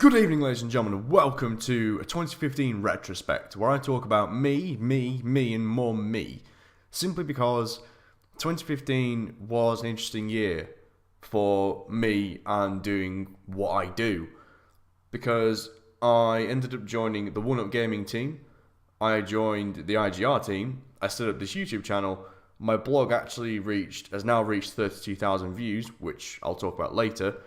Good evening, ladies and gentlemen, and welcome to a 2015 retrospect, where I talk about me, and more me. Simply because 2015 was an interesting year for me and doing what I do. Because I ended up joining the 1UP Gaming team, I joined the IGR team, I set up this YouTube channel, my blog actually has now reached 32,000 views, which I'll talk about later,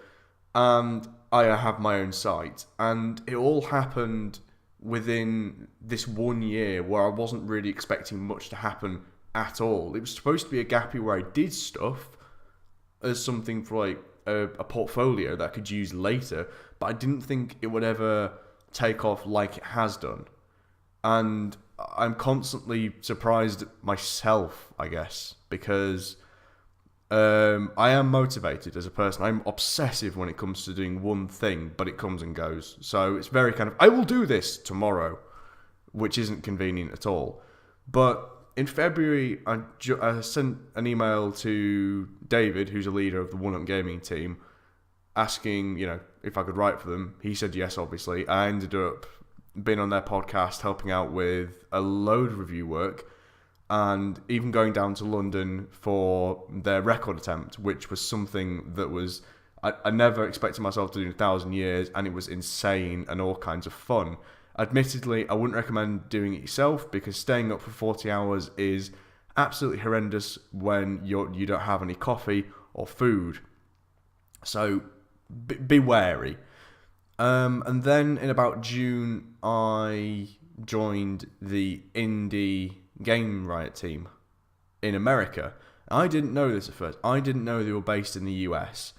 and I have my own site. And it all happened within this 1 year where I wasn't really expecting much to happen at all. It was supposed to be a gap year where I did stuff as something for like a portfolio that I could use later, but I didn't think it would ever take off like it has done. And I'm constantly surprised at myself, I guess, because I am motivated as a person. I'm obsessive when it comes to doing one thing, but it comes and goes. So it's very kind of, I will do this tomorrow, which isn't convenient at all. But in February, I sent an email to David, who's a leader of the 1UP Gaming team, asking, if I could write for them. He said yes, obviously. I ended up being on their podcast, helping out with a load of review work, and even going down to London for their record attempt, which was something that was, I never expected myself to do in 1,000 years, and it was insane and all kinds of fun. Admittedly, I wouldn't recommend doing it yourself, because staying up for 40 hours is absolutely horrendous when you don't have any coffee or food. So be wary. And then in about June, I joined the indie game riot team in America. I didn't know this at first. I didn't know they were based in the US.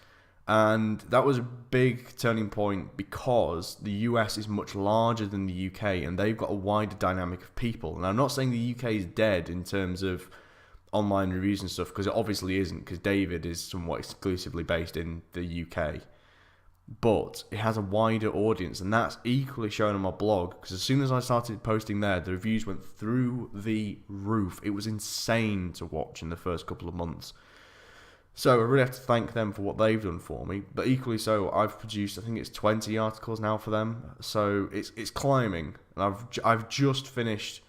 And that was a big turning point because the US is much larger than the UK and they've got a wider dynamic of people. And I'm not saying the UK is dead in terms of online reviews and stuff, because it obviously isn't, because David is somewhat exclusively based in the UK. But it has a wider audience, and that's equally shown on my blog, because as soon as I started posting there, the reviews went through the roof. It was insane to watch in the first couple of months. So I really have to thank them for what they've done for me. But equally so, I've produced, I think it's 20 articles now for them. So it's climbing. And I've just finished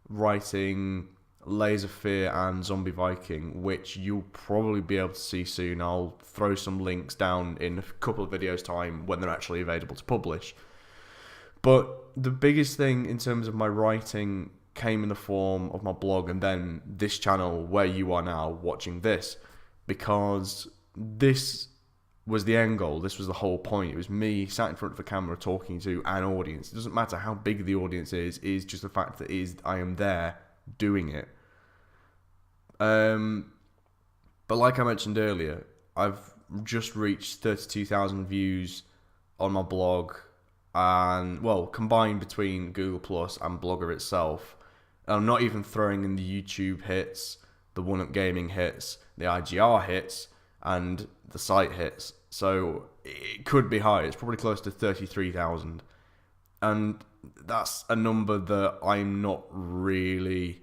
writing Layers of Fear and Zombie Viking, which you'll probably be able to see soon. I'll throw some links down in a couple of videos time when they're actually available to publish. But the biggest thing in terms of my writing came in the form of my blog and then this channel where you are now watching this, because this was the end goal. This was the whole point. It was me sat in front of a camera talking to an audience. It doesn't matter how big the audience is just the fact that I am there doing it. But like I mentioned earlier, I've just reached 32,000 views on my blog, and combined between Google Plus and Blogger itself. And I'm not even throwing in the YouTube hits, the 1UP Gaming hits, the IGR hits, and the site hits. So it could be higher. It's probably close to 33,000. And that's a number that I'm not really,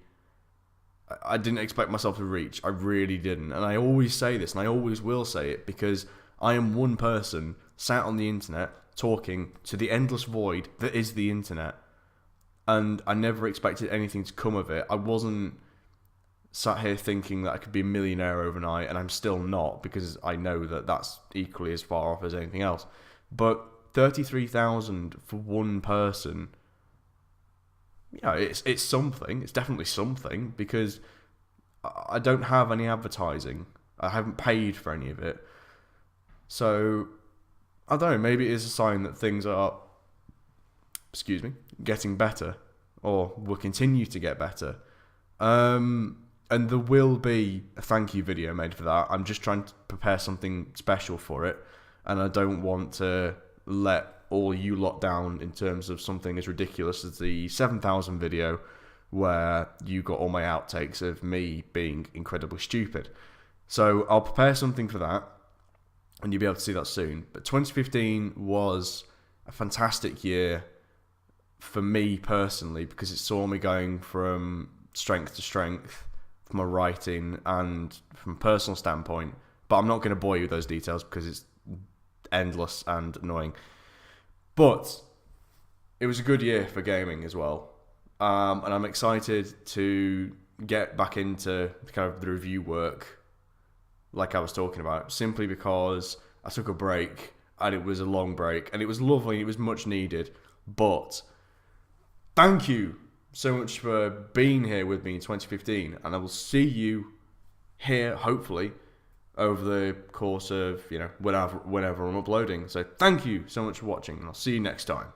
I didn't expect myself to reach. I really didn't. And I always say this, and I always will say it, because I am one person sat on the internet talking to the endless void that is the internet. And I never expected anything to come of it. I wasn't sat here thinking that I could be a millionaire overnight, and I'm still not, because I know that that's equally as far off as anything else. But 33,000 for one person, it's something. It's definitely something, because I don't have any advertising. I haven't paid for any of it. So, I don't know, maybe it is a sign that things are, getting better, or will continue to get better. And there will be a thank you video made for that. I'm just trying to prepare something special for it, and I don't want to let all you lot down in terms of something as ridiculous as the 7,000 video where you got all my outtakes of me being incredibly stupid. So I'll prepare something for that, and you'll be able to see that soon. But 2015 was a fantastic year for me personally, because it saw me going from strength to strength from my writing and from a personal standpoint. But I'm not going to bore you with those details because it's endless and annoying. But it was a good year for gaming as well. And I'm excited to get back into kind of the review work like I was talking about, simply because I took a break and it was a long break and it was lovely, it was much needed. But thank you so much for being here with me in 2015, and I will see you here, hopefully, over the course of, whenever I'm uploading. So thank you so much for watching, and I'll see you next time.